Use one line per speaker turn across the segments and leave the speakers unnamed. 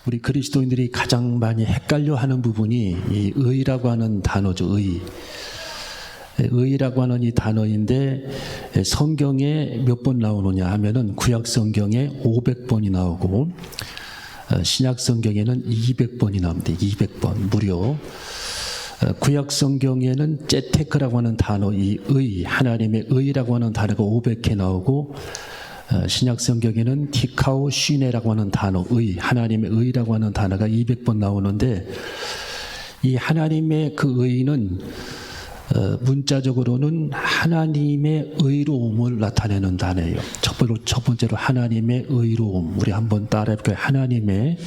우리 그리스도인들이 가장 많이 헷갈려하는 부분이 이 의라고 하는 단어죠. 의라고 하는 이 단어인데 성경에 몇 번 나오느냐 하면은 구약 성경에 500번이 나오고 신약 성경에는 200번이 나옵니다. 200번 무려. 구약 성경에는 제테크라고 하는 단어, 이 의, 하나님의 의라고 하는 단어가 500개 나오고 신약 성경에는 티카오 쉬네라고 하는 단어, 의, 하나님의 의라고 하는 단어가 200번 나오는데 이 하나님의 그 의는 문자적으로는 하나님의 의로움을 나타내는 단어예요. 첫 번째로 하나님의 의로움. 우리 한번 따라해볼까요? 하나님의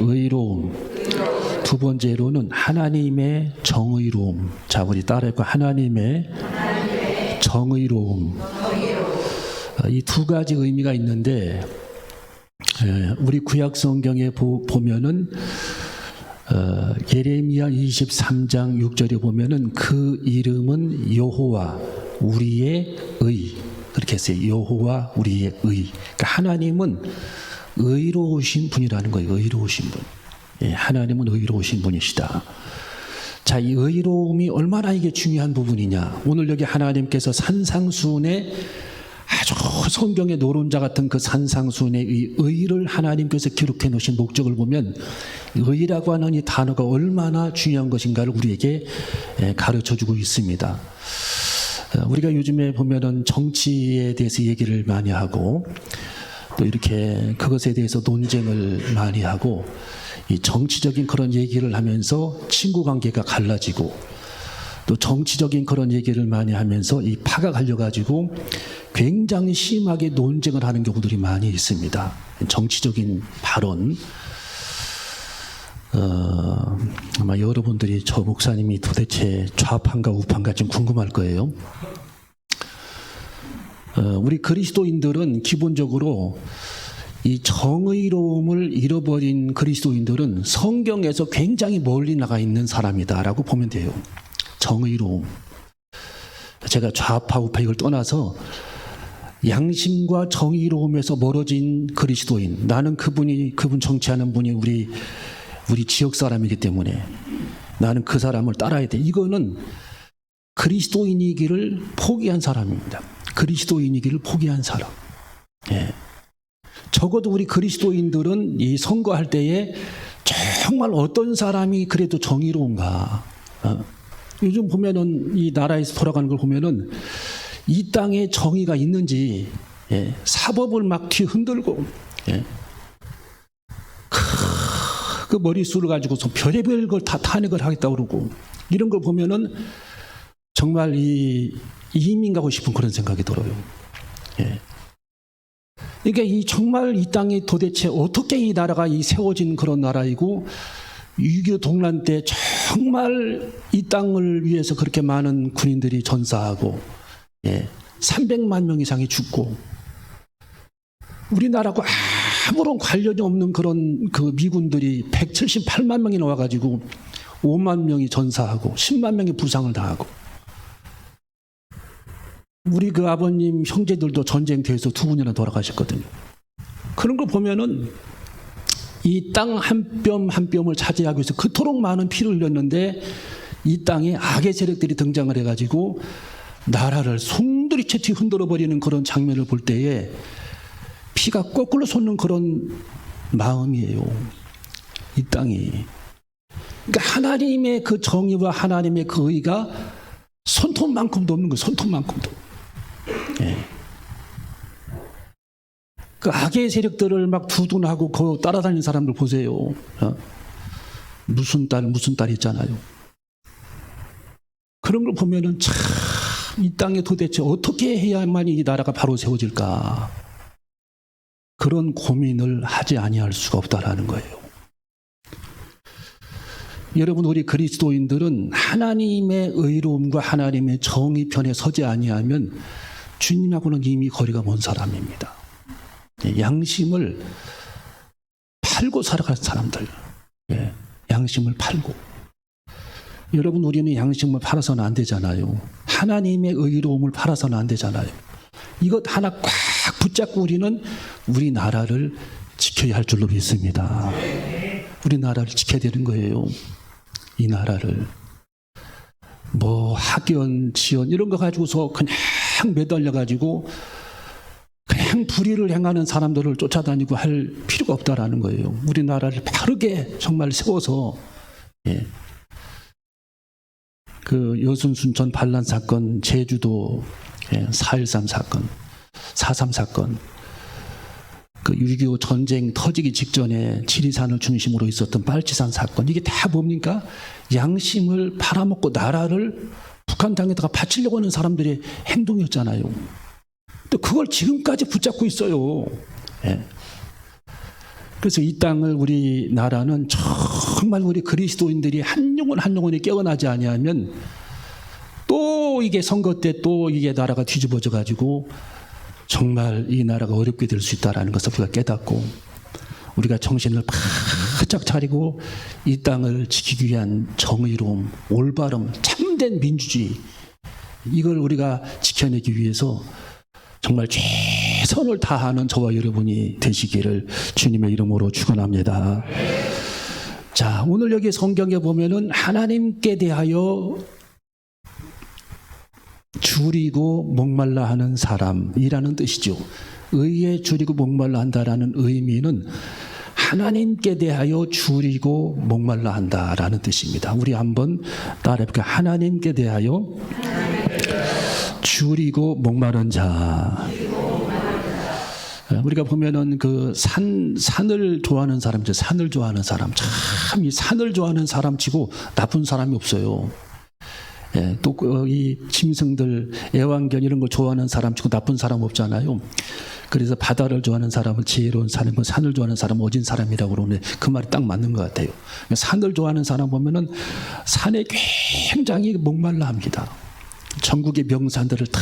의로움. 두 번째로는 하나님의 정의로움. 자, 우리 따라해볼까요? 하나님의 정의로움. 이 두 가지 의미가 있는데 우리 구약 성경에 보면은 예레미야 23장 6절에 보면은 그 이름은 여호와 우리의 의, 그렇게 했어요. 여호와 우리의 의. 그러니까 하나님은 의로우신 분이라는 거예요. 의로우신 분. 예, 하나님은 의로우신 분이시다. 자, 이 의로움이 얼마나 이게 중요한 부분이냐. 오늘 여기 하나님께서 산상수훈에 아주 성경의 노론자 같은 그 산상수훈의 이 의를 하나님께서 기록해 놓으신 목적을 보면 의라고 하는 이 단어가 얼마나 중요한 것인가를 우리에게 가르쳐주고 있습니다. 우리가 요즘에 보면은 정치에 대해서 얘기를 많이 하고 또 이렇게 그것에 대해서 논쟁을 많이 하고 이 정치적인 그런 얘기를 하면서 친구 관계가 갈라지고 또 정치적인 그런 얘기를 많이 하면서 이 파가 갈려가지고 굉장히 심하게 논쟁을 하는 경우들이 많이 있습니다. 정치적인 발언. 아마 여러분들이 저 목사님이 도대체 좌파인가 우파인가 좀 궁금할 거예요. 우리 그리스도인들은 기본적으로 이 정의로움을 잃어버린 그리스도인들은 성경에서 굉장히 멀리 나가 있는 사람이다라고 보면 돼요. 정의로움. 제가 좌파 우파 이걸 떠나서 양심과 정의로움에서 멀어진 그리스도인, 나는 그분 정치하는 분이 우리 지역 사람이기 때문에 나는 그 사람을 따라야 돼. 이거는 그리스도인이기를 포기한 사람입니다. 그리스도인이기를 포기한 사람. 예. 적어도 우리 그리스도인들은 이 선거할 때에 정말 어떤 사람이 그래도 정의로운가. 요즘 보면은 이 나라에서 돌아가는 걸 보면은 이 땅에 정의가 있는지, 예, 사법을 막 뒤흔들고, 예, 그 머릿수를 가지고서 별의별 걸 다 탄핵을 하겠다고 그러고 이런 걸 보면은 정말 이민 가고 싶은 그런 생각이 들어요. 예. 그러니까 정말 이 땅이 도대체 어떻게 이 나라가 세워진 그런 나라이고 6.25 동란 때 정말 이 땅을 위해서 그렇게 많은 군인들이 전사하고, 예, 300만 명 이상이 죽고 우리나라하고 아무런 관련이 없는 그런 그 미군들이 178만 명이 나와가지고 5만 명이 전사하고 10만 명이 부상을 당하고 우리 그 아버님 형제들도 전쟁터에서 2분이나 돌아가셨거든요. 그런 걸 보면은 이 땅 한 뼘 한 뼘을 차지하기 위해서 그토록 많은 피를 흘렸는데 이 땅에 악의 세력들이 등장을 해가지고 나라를 송두리째 뒤흔들어 버리는 그런 장면을 볼 때에 피가 거꾸로 솟는 그런 마음이에요. 이 땅이. 그러니까 하나님의 그 정의와 하나님의 그 의가 손톱만큼도 없는 거예요. 손톱만큼도. 예. 그 악의 세력들을 막 두둔하고 그 따라다니는 사람들 보세요. 무슨 딸 있잖아요. 그런 걸 보면은 참 이 땅에 도대체 어떻게 해야만 이 나라가 바로 세워질까? 그런 고민을 하지 아니할 수가 없다라는 거예요. 여러분, 우리 그리스도인들은 하나님의 의로움과 하나님의 정의 편에 서지 아니하면 주님하고는 이미 거리가 먼 사람입니다. 양심을 팔고 살아가는 사람들. 예, 양심을 팔고. 여러분, 우리는 양심을 팔아서는 안 되잖아요. 하나님의 의로움을 팔아서는 안 되잖아요. 이것 하나 꽉 붙잡고 우리는 우리 나라를 지켜야 할 줄로 믿습니다. 우리나라를 지켜야 되는 거예요. 이 나라를. 뭐 학연, 지연 이런 거 가지고서 그냥 매달려 가지고 그냥 불의를 행하는 사람들을 쫓아다니고 할 필요가 없다라는 거예요. 우리나라를 바르게 정말 세워서 그 여순 순천 반란 사건, 제주도 4.13 사건, 4.3 사건, 그 6.25 전쟁 터지기 직전에 지리산을 중심으로 있었던 빨치산 사건, 이게 다 뭡니까? 양심을 팔아먹고 나라를 북한 땅에다가 바치려고 하는 사람들의 행동이었잖아요. 또 그걸 지금까지 붙잡고 있어요. 그래서 이 땅을 우리나라는 정말 우리 그리스도인들이 한 영혼이 깨어나지 아니하면 또 이게 선거 때 또 이게 나라가 뒤집어져 가지고 정말 이 나라가 어렵게 될 수 있다는 것을 우리가 깨닫고 우리가 정신을 바짝 차리고 이 땅을 지키기 위한 정의로움, 올바름, 참된 민주주의, 이걸 우리가 지켜내기 위해서 정말 최선을 다하는 저와 여러분이 되시기를 주님의 이름으로 축원합니다. 자, 오늘 여기 성경에 보면은 하나님께 대하여 줄이고 목말라 하는 사람이라는 뜻이죠. 의에 줄이고 목말라 한다라는 의미는 하나님께 대하여 줄이고 목말라 한다라는 뜻입니다. 우리 한번 따라해볼까요? 하나님께 대하여 줄이고 목마른 자. 우리가 보면은 그 산을 좋아하는 사람이죠. 산을 좋아하는 사람. 참 이 산을 좋아하는 사람 치고 나쁜 사람이 없어요. 또 이 짐승들, 애완견 이런 걸 좋아하는 사람 치고 나쁜 사람 없잖아요. 그래서 바다를 좋아하는 사람은 지혜로운 사람이고 산을 좋아하는 사람은 어진 사람이라고 그러는데 그 말이 딱 맞는 것 같아요. 산을 좋아하는 사람 보면은 산에 굉장히 목말라 합니다. 전국의 명산들을 다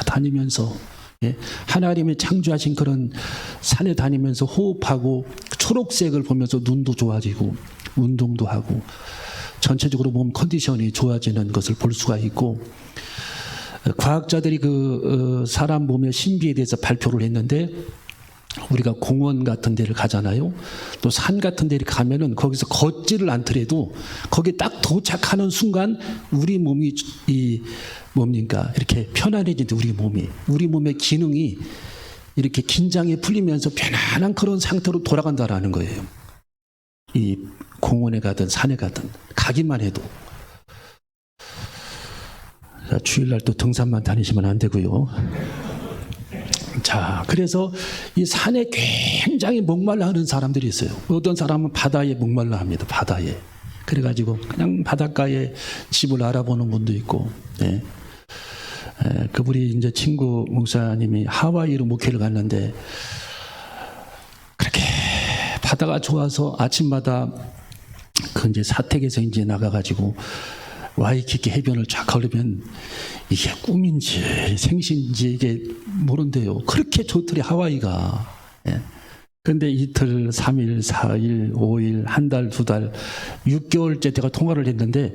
다니면서 하나님이 창조하신 그런 산에 다니면서 호흡하고 초록색을 보면서 눈도 좋아지고 운동도 하고 전체적으로 몸 컨디션이 좋아지는 것을 볼 수가 있고, 과학자들이 그 사람 몸의 신비에 대해서 발표를 했는데 우리가 공원 같은 데를 가잖아요. 또 산 같은 데를 가면은 거기서 걷지를 않더라도 거기 딱 도착하는 순간 우리 몸이 뭡니까? 이렇게 편안해지는데 우리 몸의 기능이 이렇게 긴장이 풀리면서 편안한 그런 상태로 돌아간다라는 거예요. 이 공원에 가든 산에 가든 가기만 해도. 자, 주일날 또 등산만 다니시면 안 되고요. 자, 그래서 이 산에 굉장히 목말라 하는 사람들이 있어요. 어떤 사람은 바다에 목말라 합니다. 바다에. 그래가지고 그냥 바닷가에 집을 알아보는 분도 있고, 그분이 이제 친구 목사님이 하와이로 목회를 갔는데 그렇게 바다가 좋아서 아침마다 그 이제 사택에서 이제 나가가지고 와이키키 해변을 쫙 걸으면 이게 꿈인지 생신인지 이게 모른대요. 그렇게 좋더래 하와이가. 근데 이틀, 3일, 4일, 5일, 한 달, 2달, 6개월째 제가 통화를 했는데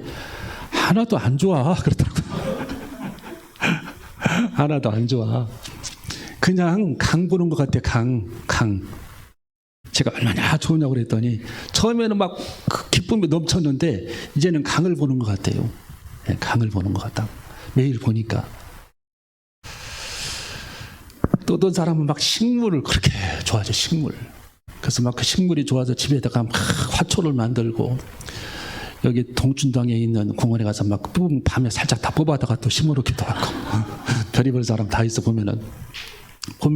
하나도 안 좋아 그러더라고요. 하나도 안 좋아. 그냥 강 보는 것 같아. 강. 제가 얼마나 좋으냐고 그랬더니 처음에는 막 기쁨이 넘쳤는데 이제는 강을 보는 것 같아요. 강을 보는 것 같다. 매일 보니까. 또 어떤 사람은 막 식물을 그렇게 좋아하죠. 식물. 그래서 막 그 식물이 좋아서 집에다가 막 화초를 만들고 여기 동춘당에 있는 공원에 가서 막 밤에 살짝 다 뽑아다가 또 심어놓기도 하고 별의별 사람 다 있어 보면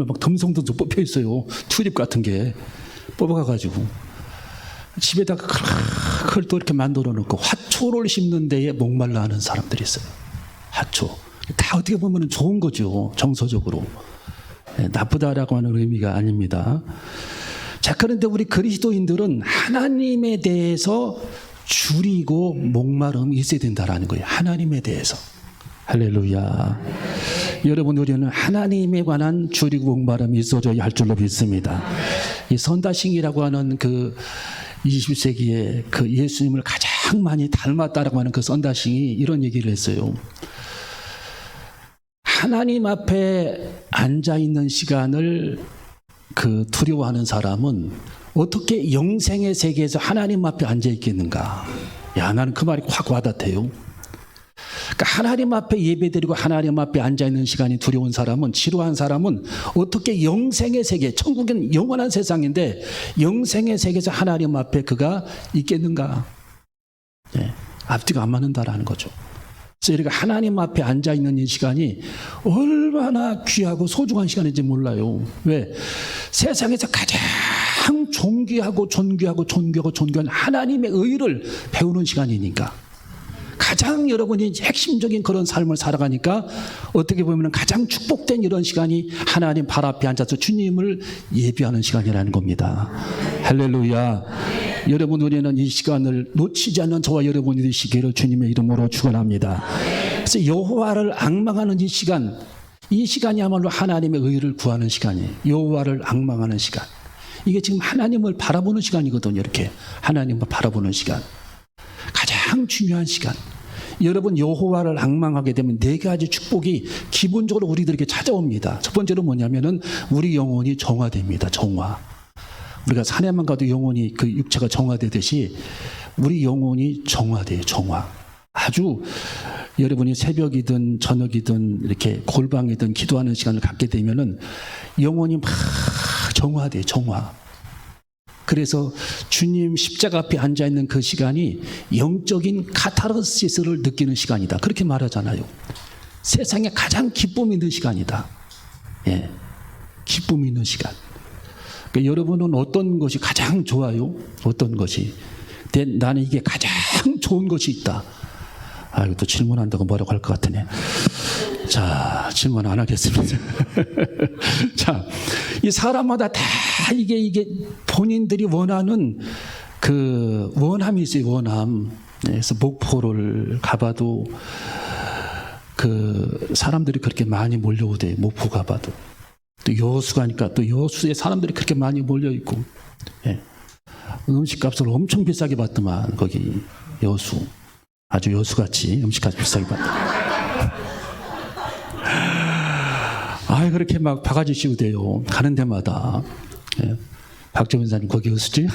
막 듬성듬성 뽑혀 있어요. 튤립 같은 게 뽑아가지고 집에다가 그걸 또 이렇게 만들어 놓고 화초를 심는 데에 목말라 하는 사람들이 있어요. 화초. 다 어떻게 보면 좋은 거죠. 정서적으로. 나쁘다라고 하는 의미가 아닙니다. 자, 그런데 우리 그리스도인들은 하나님에 대해서 줄이고 목마름이 있어야 된다라는 거예요. 하나님에 대해서. 할렐루야. 여러분, 우리는 하나님에 관한 줄이고 목마름이 있어줘야 할 줄로 믿습니다. 이 선다싱이라고 하는 그 20세기에 그 예수님을 가장 많이 닮았다라고 하는 그 선다싱이 이런 얘기를 했어요. 하나님 앞에 앉아 있는 시간을 그 그 두려워하는 사람은 어떻게 영생의 세계에서 하나님 앞에 앉아 있겠는가? 야, 나는 그 말이 확 와닿대요. 그러니까 하나님 앞에 예배드리고 하나님 앞에 앉아 있는 시간이 두려운 사람은, 지루한 사람은 어떻게 영생의 세계, 천국은 영원한 세상인데 영생의 세계에서 하나님 앞에 그가 있겠는가? 네, 앞뒤가 안 맞는다라는 거죠. 그래서 우리가 하나님 앞에 앉아 있는 이 시간이 얼마나 귀하고 소중한 시간인지 몰라요. 왜? 세상에서 가장 존귀하고 존귀한 하나님의 의를 배우는 시간이니까. 가장 여러분이 핵심적인 그런 삶을 살아가니까 어떻게 보면 가장 축복된 이런 시간이 하나님 발 앞에 앉아서 주님을 예배하는 시간이라는 겁니다. 할렐루야. 여러분, 우리는 이 시간을 놓치지 않는 저와 여러분이 되시기를 주님의 이름으로 축원합니다. 그래서 여호와를 앙망하는 이 시간이야말로 하나님의 의를 구하는 시간이에요. 여호와를 앙망하는 시간. 이게 지금 하나님을 바라보는 시간이거든요. 이렇게 하나님을 바라보는 시간. 가장 중요한 시간. 여러분, 여호와를 앙망하게 되면 네 가지 축복이 기본적으로 우리들에게 찾아옵니다. 첫 번째로 뭐냐면은 우리 영혼이 정화됩니다. 정화. 우리가 산에만 가도 영혼이 그 육체가 정화되듯이 우리 영혼이 정화돼요. 정화. 아주 여러분이 새벽이든 저녁이든 이렇게 골방이든 기도하는 시간을 갖게 되면은 영혼이 막 정화돼요. 정화. 그래서 주님 십자가 앞에 앉아있는 그 시간이 영적인 카타르시스를 느끼는 시간이다. 그렇게 말하잖아요. 세상에 가장 기쁨이 있는 시간이다. 예, 기쁨이 있는 시간. 그러니까 여러분은 어떤 것이 가장 좋아요? 어떤 것이? 나는 이게 가장 좋은 것이 있다. 아, 이거 또 질문한다고 뭐라고 할 것 같으네. 자, 질문 안 하겠습니다. 자, 이 사람마다 다 이게 본인들이 원하는 그 원함이 있어요. 원함. 그래서 목포를 가봐도 그 사람들이 그렇게 많이 몰려오대요. 목포 가봐도. 또 여수 가니까 또 여수에 사람들이 그렇게 많이 몰려 있고. 예. 음식값을 엄청 비싸게 받더만 거기 여수. 아주 여수같이 음식값 비싸게 받더만. 아, 그렇게 막 바가지 씌우대요. 가는 데마다. 예. 박정현 사님 거기 여수지?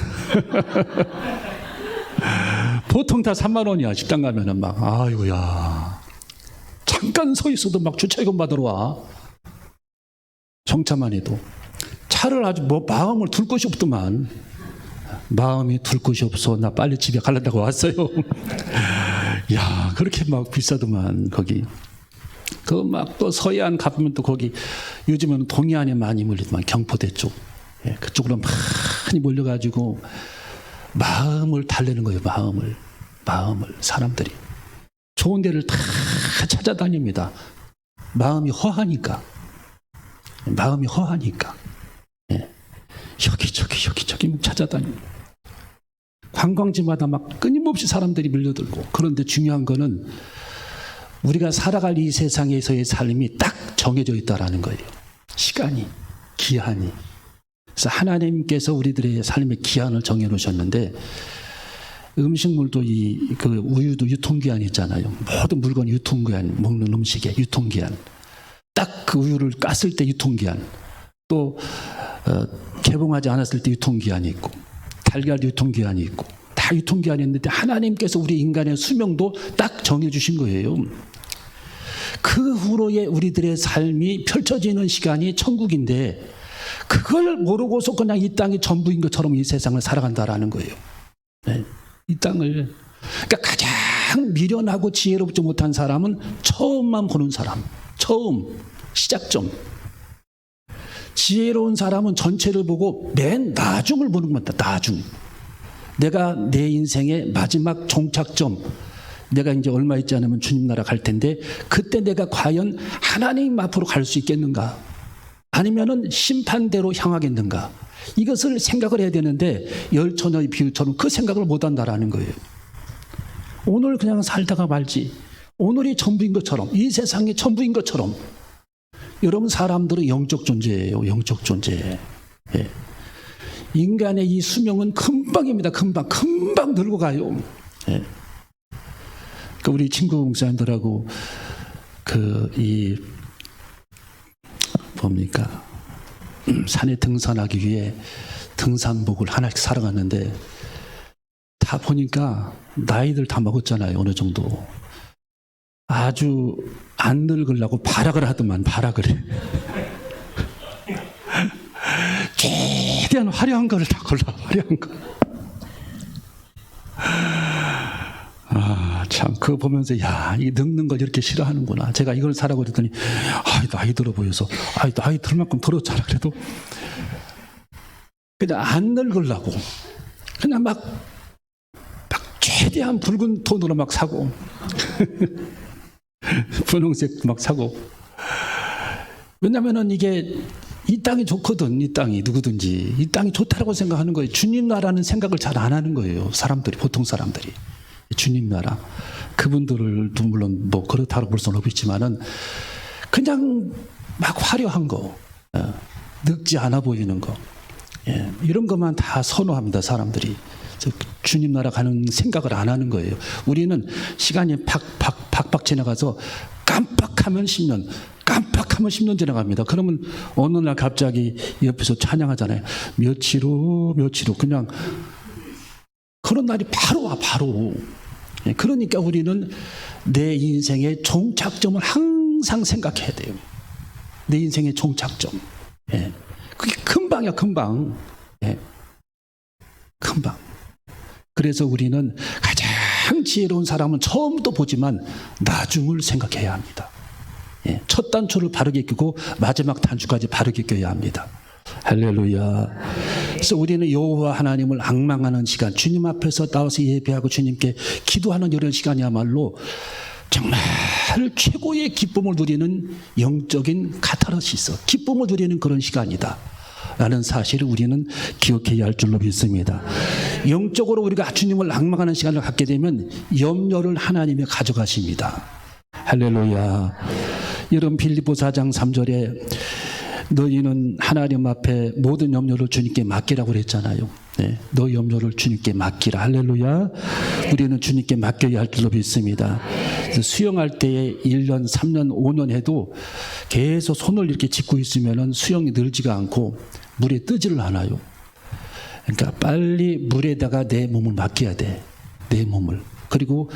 보통 다 3만 원이야. 식당 가면은 막, 아유야. 잠깐 서 있어도 막 주차요금 받으러 와. 정차만 해도. 차를 아주 마음을 둘 곳이 없더만. 마음이 둘 곳이 없어. 나 빨리 집에 가려다가 왔어요. 야, 그렇게 막 비싸더만, 거기. 그 막 또 서해안 가보면 또 거기 요즘은 동해안에 많이 몰리더만, 경포대 쪽. 예, 그쪽으로 많이 몰려가지고 마음을 달래는 거예요. 마음을 사람들이 좋은 데를 다 찾아다닙니다. 마음이 허하니까. 예, 여기저기 찾아다니고 관광지마다 막 끊임없이 사람들이 밀려들고. 그런데 중요한 거는 우리가 살아갈 이 세상에서의 삶이 딱 정해져 있다라는 거예요. 시간이, 기한이. 그래서 하나님께서 우리들의 삶의 기한을 정해놓으셨는데, 음식물도 그 우유도 유통기한이 있잖아요. 모든 물건 유통기한, 먹는 음식의 유통기한. 딱 그 우유를 깠을 때 유통기한, 또 개봉하지 않았을 때 유통기한이 있고, 달걀도 유통기한이 있고, 다 유통기한이 있는데 하나님께서 우리 인간의 수명도 딱 정해주신 거예요. 그 후로의 우리들의 삶이 펼쳐지는 시간이 천국인데, 그걸 모르고서 그냥 이 땅이 전부인 것처럼 이 세상을 살아간다라는 거예요. 네, 이 땅을. 그러니까 가장 미련하고 지혜롭지 못한 사람은 처음만 보는 사람. 처음, 시작점. 지혜로운 사람은 전체를 보고 맨 나중을 보는 겁니다. 나중. 내가 내 인생의 마지막 종착점, 내가 이제 얼마 있지 않으면 주님 나라 갈 텐데, 그때 내가 과연 하나님 앞으로 갈 수 있겠는가? 아니면은 심판대로 향하겠는가? 이것을 생각을 해야 되는데, 열처녀의 비유처럼 그 생각을 못 한다라는 거예요. 오늘 그냥 살다가 말지. 오늘이 전부인 것처럼, 이 세상이 전부인 것처럼. 여러분, 사람들은 영적 존재예요. 영적 존재. 예. 인간의 이 수명은 금방입니다. 금방 늙어 가요. 예. 그러니까 우리 친구 목사님들하고 뭡니까? 산에 등산하기 위해 등산복을 하나씩 사러 갔는데 다 보니까 나이들 다 먹었잖아요. 어느 정도. 아주 안 늙으려고 발악을 하더만, 발악을. 최대한 화려한 거를 다 골라, 화려한 거. 참, 그거 보면서, 야, 이 늙는 걸 이렇게 싫어하는구나. 제가 이걸 사라고 그랬더니, 나이 들어 보여서, 나이 들 만큼 들었잖아. 그래도, 그냥 안 늙으려고. 그냥 막 최대한 붉은 톤으로 막 사고, 분홍색 막 사고. 왜냐면은 이게, 이 땅이 좋거든, 이 땅이. 누구든지. 이 땅이 좋다라고 생각하는 거예요. 주님 나라는 생각을 잘 안 하는 거예요. 사람들이, 보통 사람들이. 주님 나라. 그분들도 물론 뭐 그렇다고 볼 수는 없겠지만은 그냥 막 화려한 거, 늙지 않아 보이는 거, 이런 것만 다 선호합니다, 사람들이. 주님 나라 가는 생각을 안 하는 거예요. 우리는 시간이 팍팍 지나가서 깜빡하면 10년, 깜빡하면 10년 지나갑니다. 그러면 어느 날 갑자기 옆에서 찬양하잖아요. 며칠 후 그냥 그런 날이 바로 와, 바로. 그러니까 우리는 내 인생의 종착점을 항상 생각해야 돼요. 내 인생의 종착점. 그게 금방이야, 금방. 금방. 그래서 우리는 가장 지혜로운 사람은 처음부터 보지만 나중을 생각해야 합니다. 첫 단추를 바르게 끼고 마지막 단추까지 바르게 껴야 합니다. 할렐루야. 그래서 우리는 여호와 하나님을 앙망하는 시간, 주님 앞에서 나와서 예배하고 주님께 기도하는 이런 시간이야말로 정말 최고의 기쁨을 누리는 영적인 카타르시스, 기쁨을 누리는 그런 시간이다 라는 사실을 우리는 기억해야 할 줄로 믿습니다. 영적으로 우리가 주님을 앙망하는 시간을 갖게 되면 염려를 하나님이 가져가십니다. 할렐루야. 여러분, 빌립보 4장 3절에 너희는 하나님 앞에 모든 염려를 주님께 맡기라고 그랬잖아요. 너 염려를 주님께 맡기라. 할렐루야. 우리는 주님께 맡겨야 할 줄로 믿습니다. 수영할 때에 1년, 3년, 5년 해도 계속 손을 이렇게 짚고 있으면 수영이 늘지가 않고 물에 뜨지를 않아요. 그러니까 빨리 물에다가 내 몸을 맡겨야 돼. 내 몸을. 그리고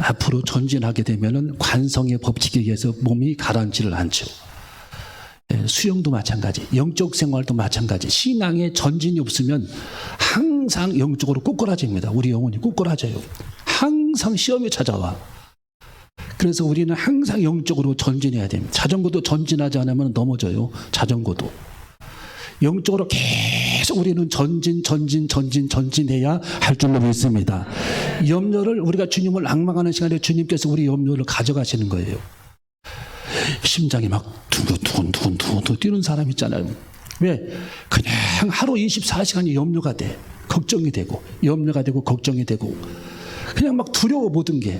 앞으로 전진하게 되면은 관성의 법칙에 의해서 몸이 가라앉지를 않죠. 수영도 마찬가지, 영적 생활도 마찬가지. 신앙에 전진이 없으면 항상 영적으로 꼬꾸라집니다. 우리 영혼이 꼬꾸라져요. 항상 시험이 찾아와. 그래서 우리는 항상 영적으로 전진해야 됩니다. 자전거도 전진하지 않으면 넘어져요. 자전거도. 영적으로 계속 우리는 전진해야 할 줄로 믿습니다. 염려를, 우리가 주님을 앙망하는 시간에 주님께서 우리 염려를 가져가시는 거예요. 심장이 막 두근두근 뛰는 사람 있잖아요. 왜? 그냥 하루 24시간이 염려가 돼. 걱정이 되고, 염려가 되고, 걱정이 되고. 그냥 막 두려워, 모든 게.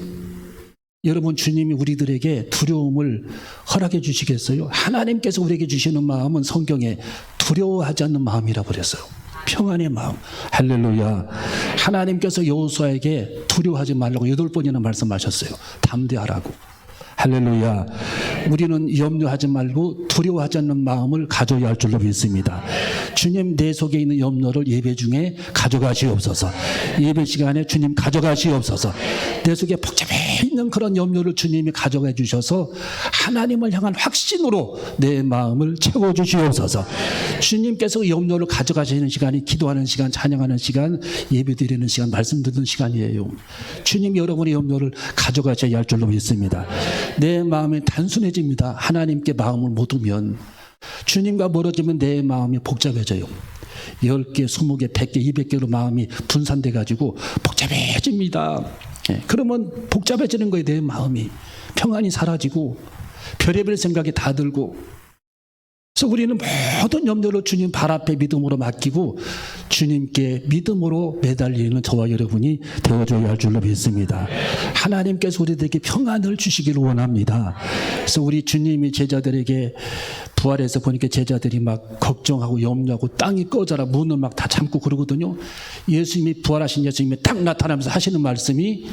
여러분, 주님이 우리들에게 두려움을 허락해 주시겠어요? 하나님께서 우리에게 주시는 마음은 성경에 두려워하지 않는 마음이라고 그랬어요. 평안의 마음. 할렐루야. 하나님께서 여호수아에게 두려워하지 말라고 8번이나 말씀하셨어요. 담대하라고. 할렐루야. 우리는 염려하지 말고 두려워하지 않는 마음을 가져야 할 줄로 믿습니다. 주님, 내 속에 있는 염려를 예배 중에 가져가시옵소서. 예배 시간에 주님 가져가시옵소서. 내 속에 복잡해 있는 그런 염려를 주님이 가져가 주셔서 하나님을 향한 확신으로 내 마음을 채워주시옵소서. 주님께서 염려를 가져가시는 시간이 기도하는 시간, 찬양하는 시간, 예배 드리는 시간, 말씀 듣는 시간이에요. 주님, 여러분의 염려를 가져가셔야 할 줄로 믿습니다. 내 마음이 단순해집니다. 하나님께 마음을 못 두면. 주님과 멀어지면 내 마음이 복잡해져요. 10개, 20개, 100개, 200개로 마음이 분산돼 가지고 복잡해집니다. 그러면 복잡해지는 거예요. 내 마음이. 평안이 사라지고 별의별 생각이 다 들고. 그래서 우리는 모든 염려를 주님 발 앞에 믿음으로 맡기고 주님께 믿음으로 매달리는 저와 여러분이 되어줘야 할 줄로 믿습니다. 하나님께서 우리들에게 평안을 주시기를 원합니다. 그래서 우리 주님이 제자들에게 부활해서 보니까 제자들이 막 걱정하고 염려하고 땅이 꺼져라 문을 막 다 잠고 그러거든요. 예수님이, 부활하신 예수님이 딱 나타나면서 하시는 말씀이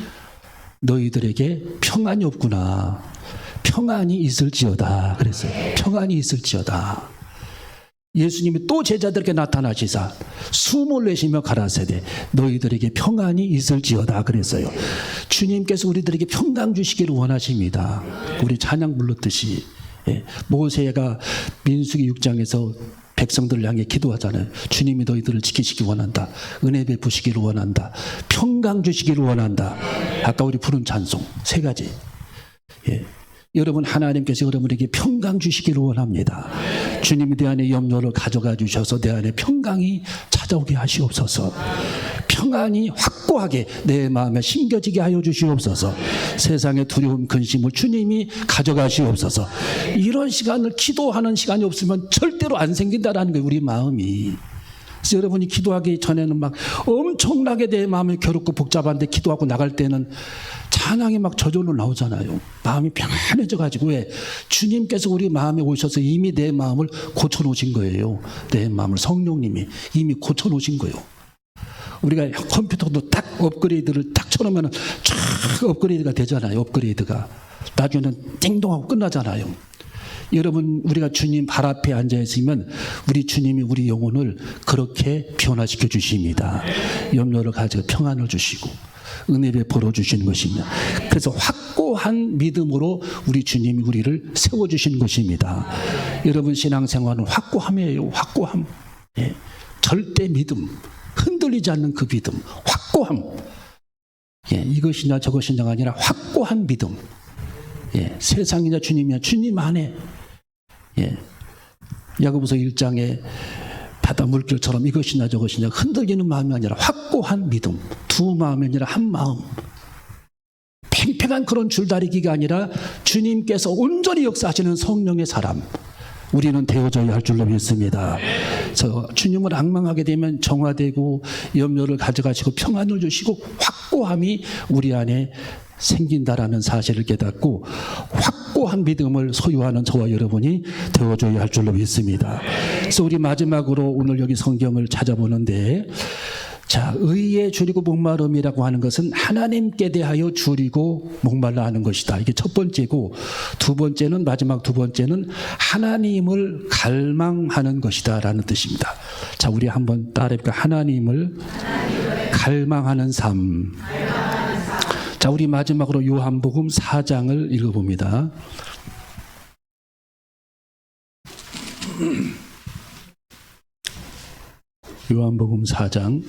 너희들에게 평안이 없구나. 평안이 있을지어다. 그랬어요. 평안이 있을지어다. 예수님이 또 제자들에게 나타나시사 숨을 내쉬며 가라사대 너희들에게 평안이 있을지어다 그랬어요. 주님께서 우리들에게 평강 주시기를 원하십니다. 우리 찬양 불렀듯이 모세가 민수기 6장에서 백성들을 향해 기도하잖아요. 주님이 너희들을 지키시기 원한다. 은혜 베푸시기를 원한다. 평강 주시기를 원한다. 아까 우리 부른 찬송 3가지. 여러분, 하나님께서 여러분에게 평강 주시기를 원합니다. 주님이 내 안에 염려를 가져가 주셔서 내 안에 평강이 찾아오게 하시옵소서. 평안이 확고하게 내 마음에 심겨지게 하여 주시옵소서. 세상의 두려움, 근심을 주님이 가져가시옵소서. 이런 시간을 기도하는 시간이 없으면 절대로 안 생긴다라는 거예요, 우리 마음이. 그래서 여러분이 기도하기 전에는 막 엄청나게 내 마음이 괴롭고 복잡한데 기도하고 나갈 때는 찬양이 막 저절로 나오잖아요. 마음이 평안해져가지고 왜? 주님께서 우리 마음에 오셔서 이미 내 마음을 고쳐놓으신 거예요. 내 마음을 성령님이 이미 고쳐놓으신 거예요. 우리가 컴퓨터도 딱 업그레이드를 딱 쳐놓으면 쫙 업그레이드가 되잖아요. 업그레이드가. 나중에는 띵동하고 끝나잖아요. 여러분, 우리가 주님 발 앞에 앉아 있으면 우리 주님이 우리 영혼을 그렇게 변화시켜 주십니다. 염려를 가지고 평안을 주시고 은혜 베풀어 주시는 것입니다. 그래서 확고한 믿음으로 우리 주님이 우리를 세워주시는 것입니다. 여러분, 신앙생활은 확고함이에요. 확고함. 절대 믿음. 흔들리지 않는 그 믿음. 확고함. 이것이냐 저것이냐가 아니라 확고한 믿음. 세상이냐 주님이냐 주님 안에. 야고보서 1장에 바다 물결처럼 이것이냐 저것이냐 흔들리는 마음이 아니라 확고한 믿음. 두 마음이 아니라 한 마음. 팽팽한 그런 줄다리기가 아니라 주님께서 온전히 역사하시는 성령의 사람. 우리는 되어져야 할 줄로 믿습니다. 그래서 주님을 앙망하게 되면 정화되고 염려를 가져가시고 평안을 주시고 확고함이 우리 안에 생긴다라는 사실을 깨닫고 확고한 믿음을 소유하는 저와 여러분이 되어줘야 할 줄로 믿습니다. 그래서 우리 마지막으로 오늘 여기 성경을 찾아보는데, 자, 의에 줄이고 목마름이라고 하는 것은 하나님께 대하여 줄이고 목말라 하는 것이다. 이게 첫 번째고, 두 번째는, 마지막 두 번째는 하나님을 갈망하는 것이다 라는 뜻입니다. 자, 우리 한번 따라해볼까? 하나님을 갈망하는 삶. 자, 우리 마지막으로 요한복음 4장을 읽어봅니다. 요한복음 4장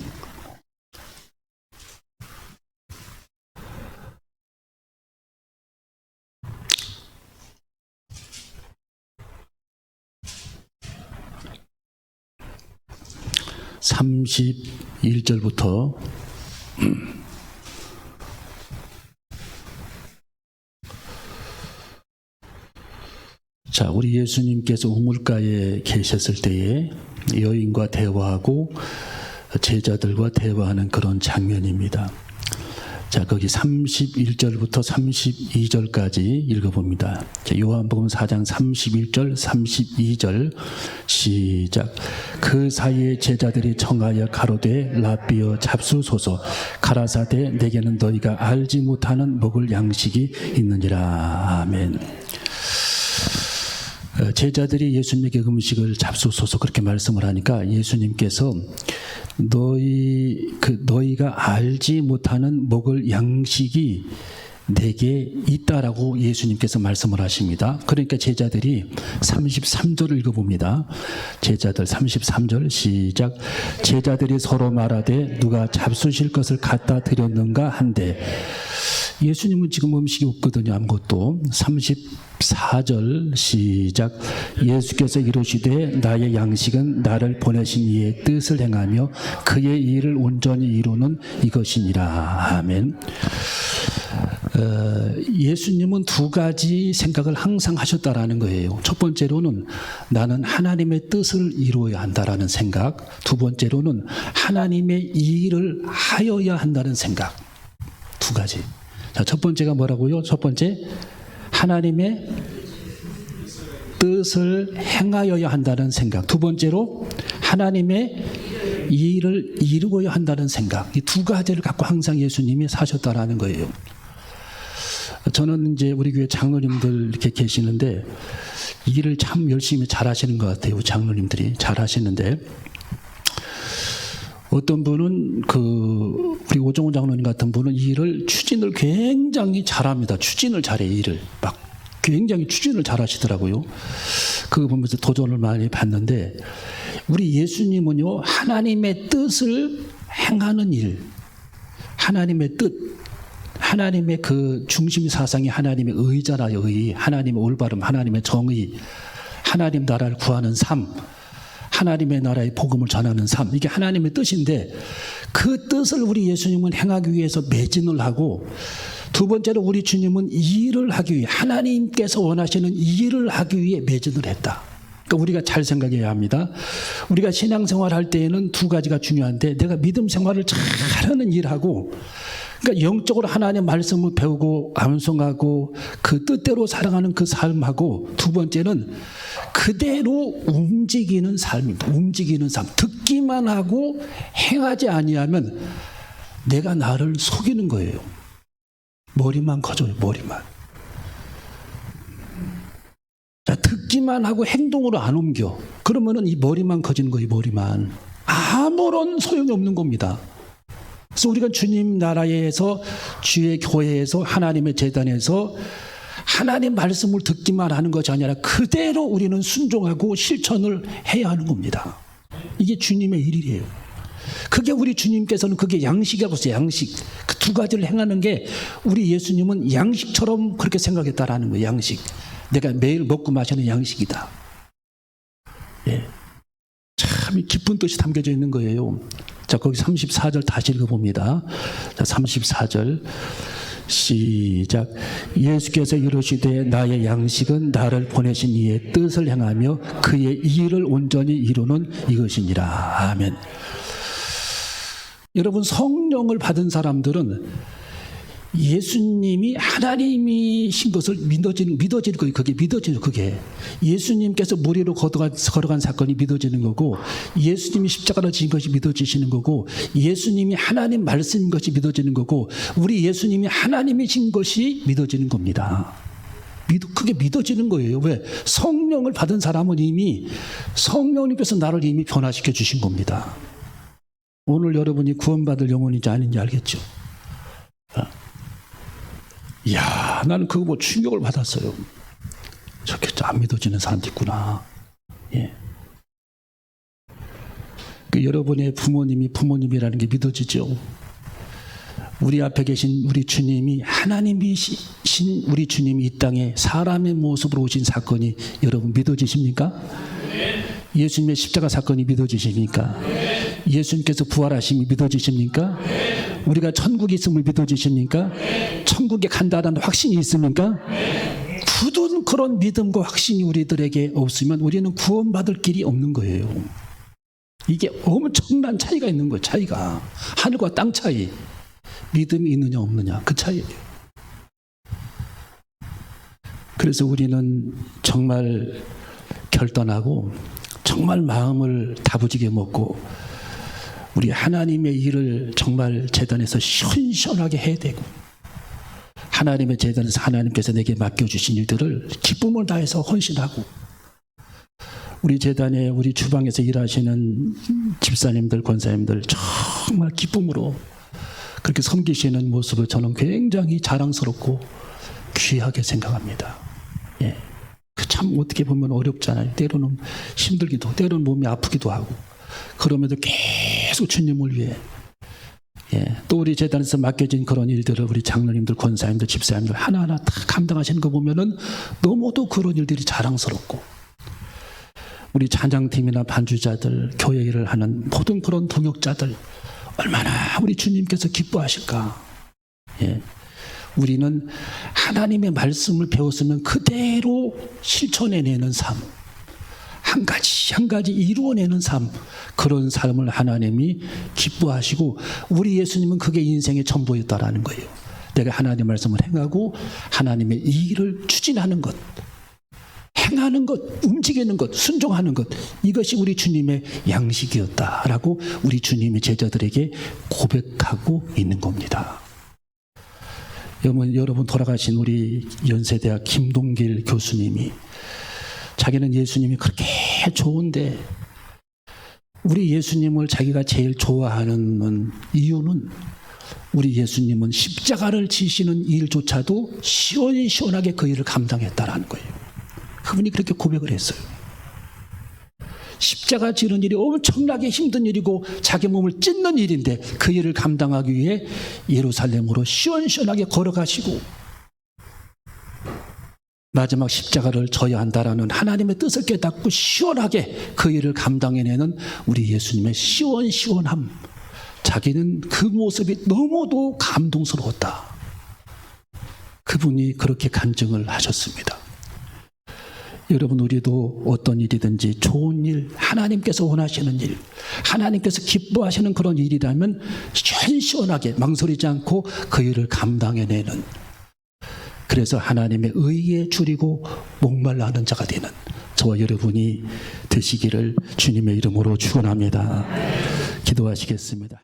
31절부터 자, 우리 예수님께서 우물가에 계셨을 때에 여인과 대화하고 제자들과 대화하는 그런 장면입니다. 자, 거기 31절부터 32절까지 읽어봅니다. 자, 요한복음 4장 31절, 32절 시작. 그 사이에 제자들이 청하여 가로되 라비어 잡수소서. 가라사대 내게는 너희가 알지 못하는 먹을 양식이 있느니라. 아멘. 제자들이 예수님에게 음식을 잡수소서 그렇게 말씀을 하니까 예수님께서 너희가 알지 못하는 먹을 양식이 내게 있다라고 예수님께서 말씀을 하십니다. 그러니까 제자들이 33절을 읽어봅니다. 제자들 33절 시작. 제자들이 서로 말하되 누가 잡수실 것을 갖다 드렸는가 한데, 예수님은 지금 음식이 없거든요. 아무것도. 34절 시작. 예수께서 이르시되 나의 양식은 나를 보내신 이의 뜻을 행하며 그의 일을 온전히 이루는 이것이니라. 아멘. 예수님은 두 가지 생각을 항상 하셨다라는 거예요. 첫 번째로는 나는 하나님의 뜻을 이루어야 한다라는 생각. 두 번째로는 하나님의 일을 하여야 한다는 생각. 두 가지. 자, 첫 번째가 뭐라고요? 첫 번째, 하나님의 뜻을 행하여야 한다는 생각. 두 번째로, 하나님의 일을 이루어야 한다는 생각. 이 두 가지를 갖고 항상 예수님이 사셨다라는 거예요. 저는 이제 우리 교회 장로님들 이렇게 계시는데, 일을 참 열심히 잘하시는 것 같아요. 장로님들이 잘하시는데, 어떤 분은 우리 오정훈 장로님 같은 분은 일을 추진을 굉장히 잘합니다. 추진을 잘해. 일을 막 굉장히 추진을 잘하시더라고요. 그거 보면서 도전을 많이 받는데, 우리 예수님은요, 하나님의 뜻을 행하는 일, 하나님의 뜻, 하나님의 그 중심 사상이 하나님의 의잖아요. 의, 하나님의 올바름, 하나님의 정의, 하나님 나라를 구하는 삶, 하나님의 나라의 복음을 전하는 삶, 이게 하나님의 뜻인데, 그 뜻을 우리 예수님은 행하기 위해서 매진을 하고, 두 번째로 우리 주님은 일을 하기 위해, 하나님께서 원하시는 일을 하기 위해 매진을 했다. 그러니까 우리가 잘 생각해야 합니다. 우리가 신앙생활 할 때에는 두 가지가 중요한데, 내가 믿음 생활을 잘하는 일하고, 그러니까 영적으로 하나님의 말씀을 배우고 암송하고 그 뜻대로 살아가는 그 삶하고, 두 번째는 그대로 움직이는 삶입니다. 움직이는 삶. 듣기만 하고 행하지 아니하면 내가 나를 속이는 거예요. 머리만 커져요. 머리만. 자, 듣기만 하고 행동으로 안 옮겨. 그러면은 이 머리만 커지는 거예요. 머리만. 아무런 소용이 없는 겁니다. 그래서 우리가 주님 나라에서, 주의 교회에서, 하나님의 재단에서 하나님 말씀을 듣기만 하는 것이 아니라 그대로 우리는 순종하고 실천을 해야 하는 겁니다. 이게 주님의 일이에요. 그게 우리 주님께서는 그게 양식이라고 했어요. 양식. 그 두 가지를 행하는 게 우리 예수님은 양식처럼 그렇게 생각했다라는 거예요. 양식. 내가 매일 먹고 마시는 양식이다. 예. 참 깊은 뜻이 담겨져 있는 거예요. 자, 거기 34절 다시 읽어봅니다. 자, 34절 시작. 예수께서 이르시되 나의 양식은 나를 보내신 이의 뜻을 행하며 그의 일을 온전히 이루는 이것이니라. 아멘. 여러분, 성령을 받은 사람들은 예수님이 하나님이신 것을 믿어지는 거예요. 그게 믿어지는, 그게 예수님께서 물 위로 걸어간 사건이 믿어지는 거고, 예수님이 십자가를 지신 것이 믿어지시는 거고, 예수님이 하나님 말씀인 것이 믿어지는 거고, 우리 예수님이 하나님이신 것이 믿어지는 겁니다. 그게 믿어지는 거예요. 왜? 성령을 받은 사람은 이미 성령님께서 나를 이미 변화시켜 주신 겁니다. 오늘 여러분이 구원받을 영혼인지 아닌지 알겠죠? 이야, 나는 그거 뭐 충격을 받았어요. 저렇게 안 믿어지는 사람도 있구나. 예. 여러분의 부모님이 부모님이라는 게 믿어지죠? 우리 앞에 계신 우리 주님이, 하나님이신 우리 주님이 이 땅에 사람의 모습으로 오신 사건이 여러분 믿어지십니까? 예수님의 십자가 사건이 믿어지십니까? 예수님께서 부활하심이 믿어지십니까? 우리가 천국에 있음을 믿어지십니까? 천국에 간다는 확신이 있습니까? 굳은 그런 믿음과 확신이 우리들에게 없으면 우리는 구원받을 길이 없는 거예요. 이게 엄청난 차이가 있는 거예요. 차이가. 하늘과 땅 차이. 믿음이 있느냐 없느냐, 그 차이예요. 그래서 우리는 정말 결단하고 정말 마음을 다부지게 먹고 우리 하나님의 일을 정말 재단에서 시원시원하게 해야 되고, 하나님의 재단에서 하나님께서 내게 맡겨주신 일들을 기쁨을 다해서 헌신하고, 우리 재단에 우리 주방에서 일하시는 집사님들, 권사님들 정말 기쁨으로 그렇게 섬기시는 모습을 저는 굉장히 자랑스럽고 귀하게 생각합니다. 예. 참 어떻게 보면 어렵잖아요. 때로는 힘들기도, 때로는 몸이 아프기도 하고, 그럼에도 계속 주님을 위해, 예, 또 우리 재단에서 맡겨진 그런 일들을 우리 장로님들, 권사님들, 집사님들 하나하나 다 감당하시는 거 보면은 너무도 그런 일들이 자랑스럽고, 우리 찬양팀이나 반주자들, 교회 일을 하는 모든 그런 동역자들 얼마나 우리 주님께서 기뻐하실까. 예. 우리는 하나님의 말씀을 배웠으면 그대로 실천해내는 삶, 한 가지 한 가지 이루어내는 삶, 그런 삶을 하나님이 기뻐하시고, 우리 예수님은 그게 인생의 전부였다라는 거예요. 내가 하나님의 말씀을 행하고 하나님의 일을 추진하는 것, 행하는 것, 움직이는 것, 순종하는 것, 이것이 우리 주님의 양식이었다라고 우리 주님의 제자들에게 고백하고 있는 겁니다. 여러분, 돌아가신 우리 연세대학 김동길 교수님이 자기는 예수님이 그렇게 좋은데 우리 예수님을 자기가 제일 좋아하는 이유는 우리 예수님은 십자가를 지시는 일조차도 시원시원하게 그 일을 감당했다라는 거예요. 그분이 그렇게 고백을 했어요. 십자가 지는 일이 엄청나게 힘든 일이고 자기 몸을 찢는 일인데 그 일을 감당하기 위해 예루살렘으로 시원시원하게 걸어가시고 마지막 십자가를 져야 한다라는 하나님의 뜻을 깨닫고 시원하게 그 일을 감당해내는 우리 예수님의 시원시원함, 자기는 그 모습이 너무도 감동스러웠다. 그분이 그렇게 간증을 하셨습니다. 여러분, 우리도 어떤 일이든지 좋은 일, 하나님께서 원하시는 일, 하나님께서 기뻐하시는 그런 일이라면 시원시원하게 망설이지 않고 그 일을 감당해내는, 그래서 하나님의 의에 줄이고 목말라 하는 자가 되는 저와 여러분이 되시기를 주님의 이름으로 축원합니다. 기도하시겠습니다.